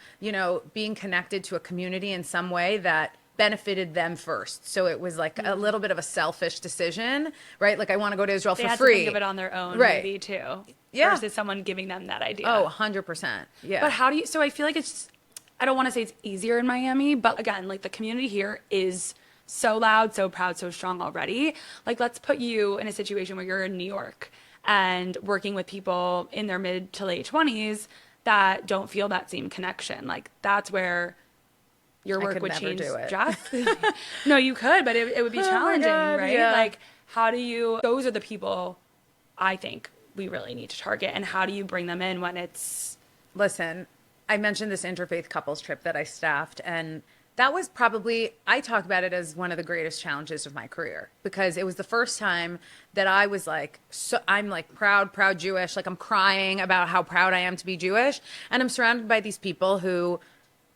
B: being connected to a community in some way that benefited them first. So it was like a little bit of a selfish decision, right? Like I want to go to Israel
A: They
B: for
A: had
B: free.
A: to think of it on their own,
B: Right.
A: maybe too.
B: Yeah.
A: Versus someone giving them that idea.
B: Oh, 100%. Yeah.
A: But how do you, so I feel like I don't want to say it's easier in Miami, but again, like the community here is so loud, so proud, so strong already. Like let's put you in a situation where you're in New York and working with people in their mid to late 20s that don't feel that same connection. Like that's where your
B: I
A: work
B: could
A: would
B: never
A: change
B: do it.
A: drastically. No, you could, but it would be
B: Oh my
A: challenging,
B: God,
A: right?
B: yeah.
A: Like how do you, those are the people I think we really need to target, and how do you bring them in when it's...
B: Listen, I mentioned this interfaith couples trip that I staffed, and that was probably, I talk about it as one of the greatest challenges of my career because it was the first time that I was like, so I'm like proud Jewish. Like I'm crying about how proud I am to be Jewish. And I'm surrounded by these people who,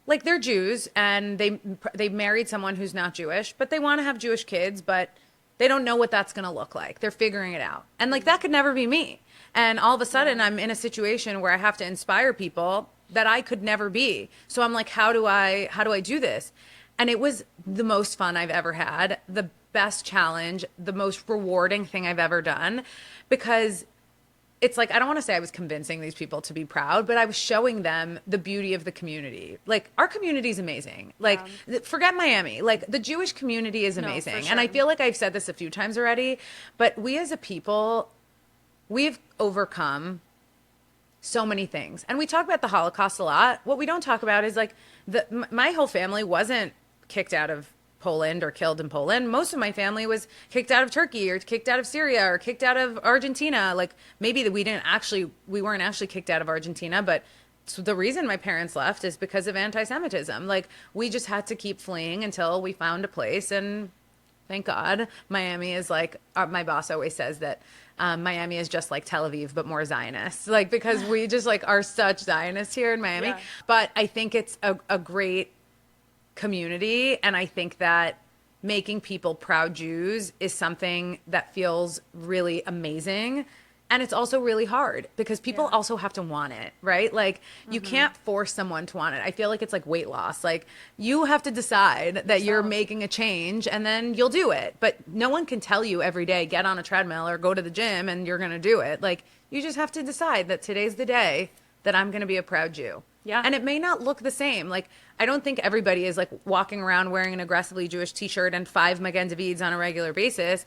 B: like they're Jews and they married someone who's not Jewish, but they want to have Jewish kids, but they don't know what that's going to look like. They're figuring it out. And like that could never be me. And all of a sudden I'm in a situation where I have to inspire people that I could never be. So I'm like, how do I do this? And it was the most fun I've ever had, the best challenge, the most rewarding thing I've ever done, because it's like, I don't want to say I was convincing these people to be proud, but I was showing them the beauty of the community. Like our community is amazing. Like forget Miami, like the Jewish community is amazing.
A: No, for
B: And I
A: sure.
B: feel like I've said this a few times already, but we as a people, we've overcome so many things. And we talk about the Holocaust a lot. What we don't talk about is like my whole family wasn't kicked out of Poland or killed in Poland. Most of my family was kicked out of Turkey or kicked out of Syria or kicked out of Argentina. Like maybe we weren't actually kicked out of Argentina, but so the reason my parents left is because of anti-Semitism. Like we just had to keep fleeing until we found a place. And thank God Miami is like, my boss always says that Miami is just like Tel Aviv, but more Zionist, like because we just like are such Zionists here in Miami.
A: Yeah.
B: But I think it's a great community. And I think that making people proud Jews is something that feels really amazing. And it's also really hard because people also have to want it, right? Like you can't force someone to want it. I feel like it's like weight loss. Like you have to decide that you're making a change and then you'll do it. But no one can tell you every day, get on a treadmill or go to the gym and you're going to do it. Like you just have to decide that today's the day that I'm going to be a proud Jew.
A: Yeah.
B: And it may not look the same. Like I don't think everybody is like walking around wearing an aggressively Jewish t-shirt and 5 Magen Davids on a regular basis.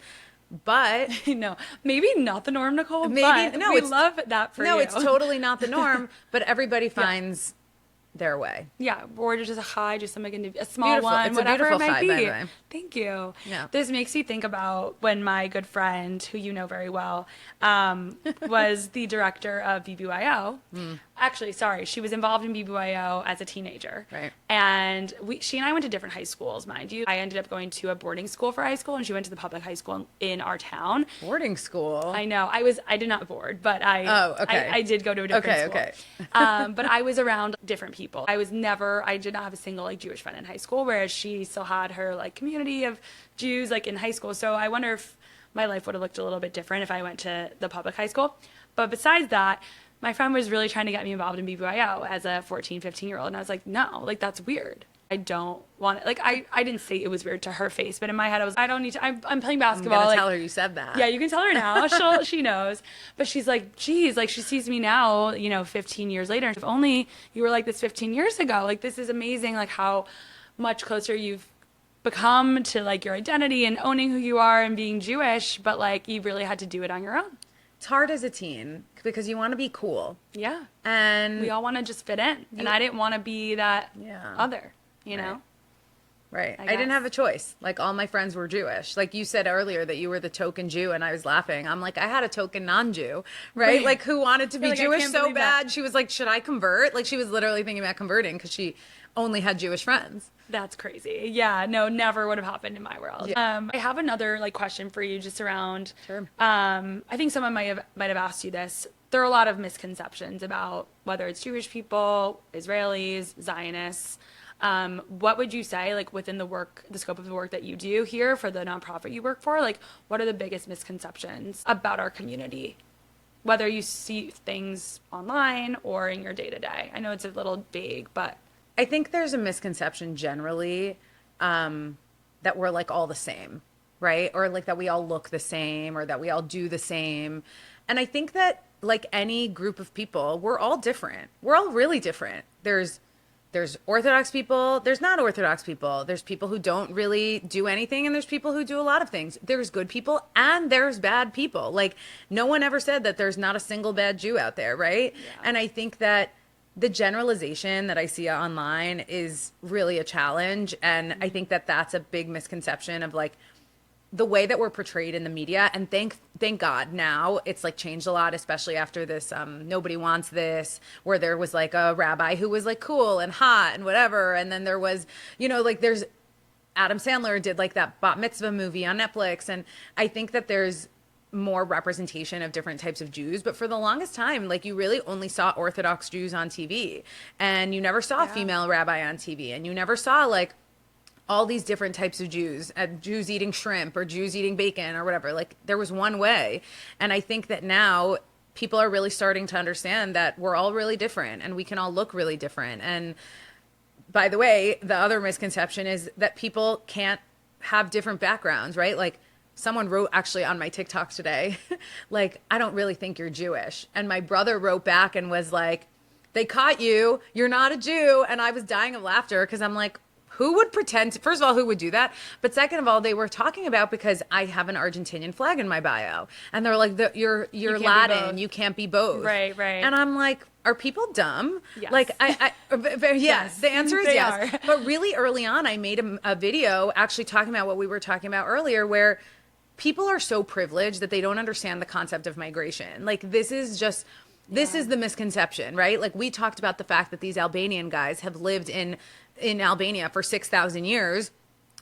B: But
A: no, maybe not the norm, Nicole.
B: Maybe-
A: but
B: no,
A: we
B: it's-
A: love that for you.
B: no, it's totally not the norm, but everybody finds their way.
A: Yeah, or just a high, just something, a small
B: Beautiful.
A: one,
B: It's a
A: whatever it
B: beautiful
A: might
B: high,
A: be.
B: by the way.
A: Thank you.
B: Yeah.
A: This makes you think about when my good friend, who you know very well, was the director of BBYO. Actually, sorry, she was involved in BBYO as a teenager.
B: Right.
A: And she and I went to different high schools, mind you. I ended up going to a boarding school for high school, and she went to the public high school in our town.
B: Boarding school.
A: I know. I did not board, but
B: Oh, okay.
A: I did go to a different
B: Okay,
A: school. But I was around different people. I did not have a single like Jewish friend in high school, whereas she still had her like community of Jews like in high school. So I wonder if my life would have looked a little bit different if I went to the public high school. But besides that, my friend was really trying to get me involved in BBYO as a 14, 15-year-old. And I was like, no, like that's weird. I don't want it. Like I didn't say it was weird to her face, but in my head I was, I don't need to, I'm playing basketball.
B: I'm gonna
A: like,
B: tell her you said that.
A: yeah, you can tell her now. She knows. But she's like, geez, like she sees me now, 15 years later. If only you were like this 15 years ago. Like this is amazing. Like how much closer you've become to like your identity and owning who you are and being Jewish, but like you really had to do it on your own.
B: It's hard as a teen because you want to be cool.
A: Yeah. We
B: And
A: all want to just fit in. And
B: you,
A: I didn't want to be that
B: yeah,
A: other,
B: right.
A: know?
B: Right.
A: I
B: I didn't
A: guess.
B: have a choice. Like all my friends were Jewish. Like you said earlier that you were the token Jew and I was laughing. I'm like, I had a token non-Jew, right?
A: Right.
B: Like who wanted to
A: You're
B: be
A: like, I
B: Jewish
A: can't
B: so
A: believe that.
B: bad. She was like, should I convert? Like she was literally thinking about converting because she only had Jewish friends.
A: That's crazy. Yeah, no, never would have happened in my world.
B: Yeah.
A: I have another like question for you just around
B: Sure.
A: I think someone might have asked you this. There are a lot of misconceptions about whether it's Jewish people, Israelis, Zionists. What would you say, like within the scope of the work that you do here for the nonprofit you work for, like what are the biggest misconceptions about our community? Whether you see things online or in your day to day. I know it's a little vague, but
B: I think there's a misconception generally that we're like all the same, right? Or like that we all look the same or that we all do the same. And I think that like any group of people, we're all different. We're all really different. There's Orthodox people, there's not Orthodox people. There's people who don't really do anything and there's people who do a lot of things. There's good people and there's bad people. Like no one ever said that there's not a single bad Jew out there, right?
A: yeah.
B: And I think that the generalization that I see online is really a challenge. And I think that that's a big misconception of like the way that we're portrayed in the media. And thank God now it's like changed a lot, especially after this Nobody Wants This, where there was like a rabbi who was like cool and hot and whatever. And then there was, like there's Adam Sandler did like that bat mitzvah movie on Netflix. And I think that there's more representation of different types of Jews, but for the longest time, like you really only saw Orthodox Jews on TV and you never saw a
A: Yeah.
B: female rabbi on TV and you never saw like all these different types of Jews, Jews eating shrimp or Jews eating bacon or whatever. Like there was one way. And I think that now people are really starting to understand that we're all really different and we can all look really different. And by the way, the other misconception is that people can't have different backgrounds, right? Like someone wrote actually on my TikTok today, like, I don't really think you're Jewish. And my brother wrote back and was like, they caught you. You're not a Jew. And I was dying of laughter because I'm like, who would pretend to, first of all, who would do that? But second of all, they were talking about because I have an Argentinian flag in my bio. And they're like, you're
A: can't be
B: Latin.
A: both.
B: You can't be both.
A: Right.
B: And I'm like, are people dumb?
A: Yes.
B: Like, yes, the answer is
A: they
B: yes.
A: are.
B: But really early on, I made a video actually talking about what we were talking about earlier, where people are so privileged that they don't understand the concept of migration. Like, this is the misconception, right? Like, we talked about the fact that these Albanian guys have lived in Albania for 6,000 years.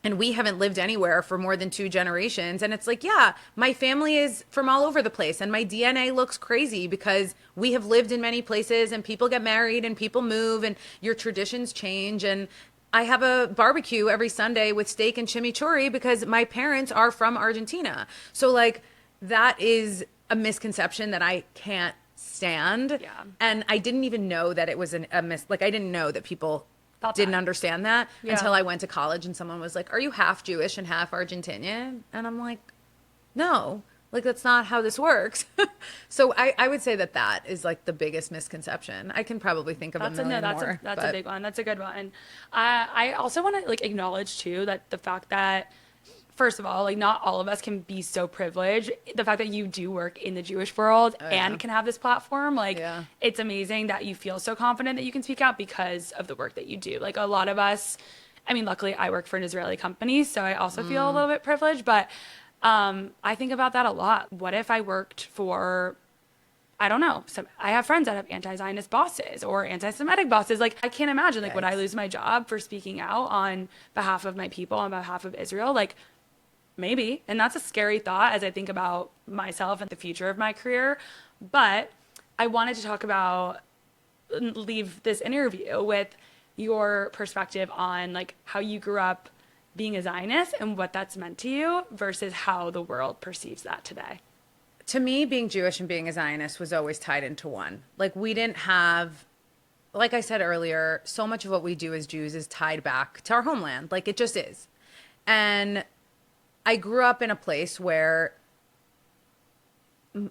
B: And we haven't lived anywhere for more than 2 generations. And it's like, yeah, my family is from all over the place. And my DNA looks crazy because we have lived in many places and people get married and people move and your traditions change. And I have a barbecue every Sunday with steak and chimichurri because my parents are from Argentina. So like that is a misconception that I can't stand.
A: Yeah.
B: And I didn't even know that it was like I didn't know that people
A: Thought
B: didn't
A: that.
B: understand that
A: Yeah.
B: until I went to college and someone was like, are you half Jewish and half Argentinian? And I'm like, no, like that's not how this works. So I would say that is like the biggest misconception. I can probably think of a million more.
A: That's a big one. That's a good one. And I also want to like acknowledge too that the fact that first of all, like not all of us can be so privileged. The fact that you do work in the Jewish world and can have this platform, like it's amazing that you feel so confident that you can speak out because of the work that you do. Like a lot of us, I mean, luckily I work for an Israeli company, so I also feel a little bit privileged, but I think about that a lot. What if I worked for I don't know. I have friends that have anti-Zionist bosses or anti-Semitic bosses. Like, I can't imagine, like, would I lose my job for speaking out on behalf of my people, on behalf of Israel? Like, maybe. And that's a scary thought as I think about myself and the future of my career. But I wanted to talk about, leave this interview with your perspective on, like, how you grew up being a Zionist and what that's meant to you versus how the world perceives that today.
B: To me, being Jewish and being a Zionist was always tied into one. Like we didn't have, like I said earlier, so much of what we do as Jews is tied back to our homeland. Like it just is. And I grew up in a place where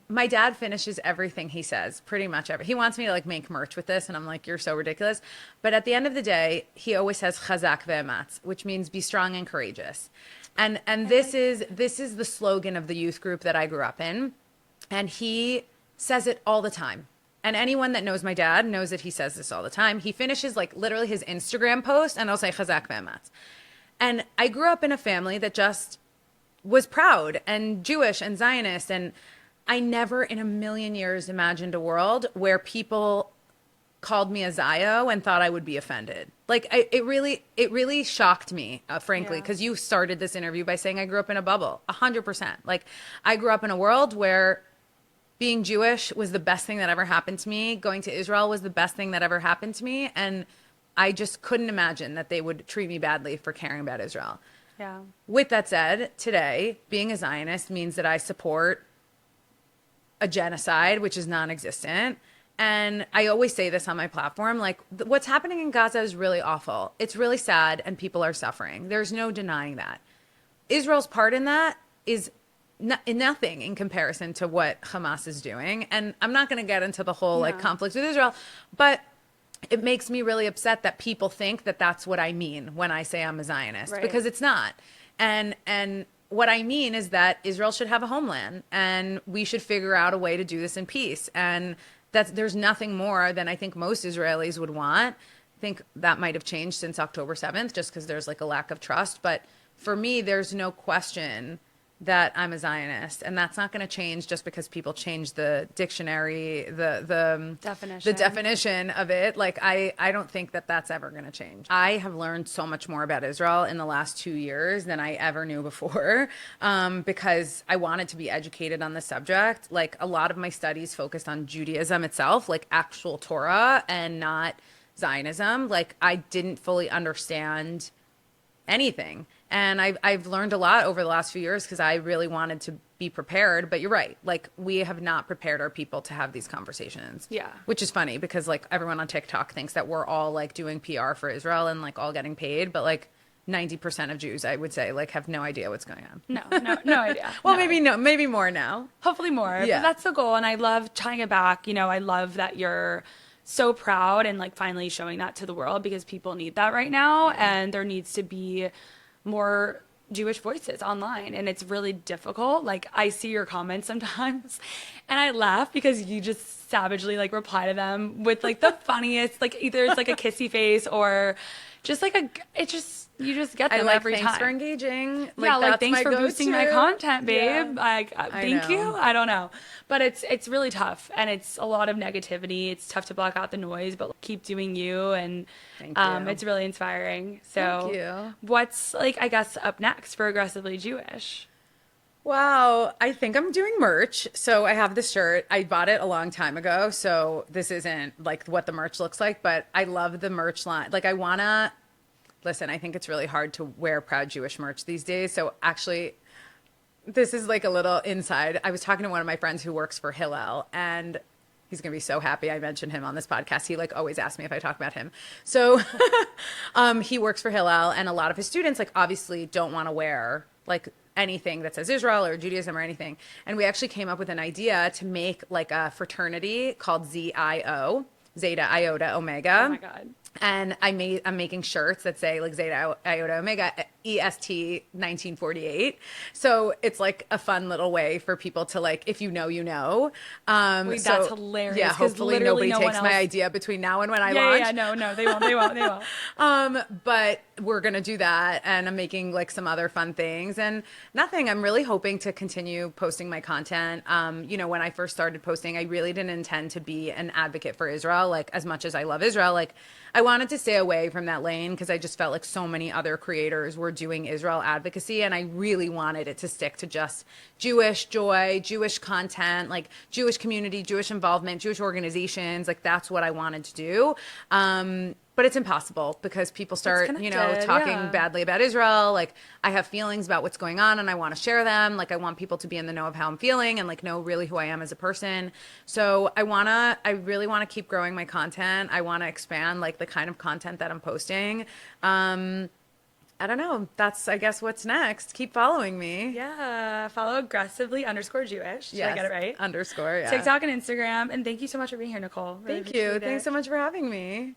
B: my dad finishes everything he says, pretty much every. He wants me to like make merch with this, and I'm like, you're so ridiculous. But at the end of the day, he always says chazak ve'ematz, which means be strong and courageous. And this is the slogan of the youth group that I grew up in, and he says it all the time. And anyone that knows my dad knows that he says this all the time. He finishes like literally his Instagram post, and I'll say chazak ve'ematz. And I grew up in a family that just was proud and Jewish and Zionist, and I never in a million years imagined a world where people called me a Zio and thought I would be offended. Like it really shocked me, frankly,
A: Yeah.
B: because you started this interview by saying I grew up in a bubble. 100%. Like I grew up in a world where being Jewish was the best thing that ever happened to me. Going to Israel was the best thing that ever happened to me, and I just couldn't imagine that they would treat me badly for caring about Israel.
A: Yeah.
B: With that said, today being a Zionist means that I support a genocide, which is non-existent. And I always say this on my platform, like what's happening in Gaza is really awful. It's really sad and people are suffering. There's no denying that. Israel's part in that is nothing in comparison to what Hamas is doing. And I'm not going to get into the whole like
A: No.
B: conflict with Israel, but it makes me really upset that people think that that's what I mean when I say I'm a Zionist,
A: Right.
B: because it's not. And what I mean is that Israel should have a homeland, and we should figure out a way to do this in peace. And there's nothing more than I think most Israelis would want. I think that might have changed since October 7th, just because there's like a lack of trust. But for me, there's no question that I'm a Zionist, and that's not going to change just because people change the dictionary, the
A: Definition.
B: definition of it. Like I don't think that that's ever going to change. I have learned so much more about Israel in the last 2 years than I ever knew before, because I wanted to be educated on the subject. Like a lot of my studies focused on Judaism itself, like actual Torah, and not Zionism. Like I didn't fully understand anything. And I've learned a lot over the last few years because I really wanted to be prepared. But you're right. Like we have not prepared our people to have these conversations.
A: Yeah.
B: Which is funny because like everyone on TikTok thinks that we're all like doing PR for Israel and like all getting paid. But like 90% of Jews, I would say, like have no idea what's going on.
A: No idea.
B: Well,
A: No.
B: maybe more now.
A: Hopefully more.
B: Yeah.
A: But that's the goal. And I love tying it back. I love that you're so proud and like finally showing that to the world, because people need that right now. And there needs to be more Jewish voices online, and it's really difficult. Like I see your comments sometimes and I laugh because you just savagely like reply to them with like the funniest, like either it's like a kissy face or just like you just get them
B: I like
A: every
B: thanks
A: time.
B: for engaging.
A: Yeah, like
B: that's
A: thanks
B: my
A: for boosting my
B: go-to.
A: content, babe.
B: Yeah.
A: Like, thank you.
B: know.
A: I don't know, but it's really tough, and it's a lot of negativity. It's tough to block out the noise, but keep doing you, and
B: Thank you.
A: it's really inspiring. So,
B: Thank you.
A: what's like I guess up next for Aggressively Jewish?
B: Wow, I think I'm doing merch. So I have this shirt. I bought it a long time ago, so this isn't like what the merch looks like, but I love the merch line. Like I wanna listen, I think it's really hard to wear proud Jewish merch these days. So actually, this is like a little inside. I was talking to one of my friends who works for Hillel, and he's going to be so happy I mentioned him on this podcast. He like always asks me if I talk about him. So he works for Hillel, and a lot of his students like obviously don't want to wear like anything that says Israel or Judaism or anything. And we actually came up with an idea to make like a fraternity called ZIO, Zeta Iota Omega.
A: Oh my god.
B: And I'm making shirts that say like Zeta Iota Omega EST 1948. So it's like a fun little way for people to like, if you know, you know.
A: Wait,
B: So,
A: that's hilarious.
B: Yeah,
A: 'Cause
B: hopefully
A: literally
B: nobody
A: no
B: takes
A: one
B: my
A: else-
B: idea between now and when I
A: Yeah,
B: launch.
A: yeah, no, they won't.
B: But we're gonna do that, and I'm making like some other fun things and nothing. I'm really hoping to continue posting my content. When I first started posting, I really didn't intend to be an advocate for Israel. Like as much as I love Israel, like I wanted to stay away from that lane because I just felt like so many other creators were doing Israel advocacy, and I really wanted it to stick to just Jewish joy, Jewish content, like Jewish community, Jewish involvement, Jewish organizations. Like that's what I wanted to do. But it's impossible because people start,
A: connected,
B: talking
A: yeah.
B: badly about Israel. Like I have feelings about what's going on and I want to share them. Like I want people to be in the know of how I'm feeling and like know really who I am as a person. So I really want to keep growing my content. I want to expand like the kind of content that I'm posting. I don't know. That's, I guess, what's next. Keep following me.
A: Yeah, follow aggressively_Jewish. Did I
B: Yes,
A: get it right?
B: underscore, yeah.
A: TikTok and Instagram. And thank you so much for being here, Nicole. Really
B: Thank you.
A: appreciate
B: Thanks
A: it.
B: so much for having me.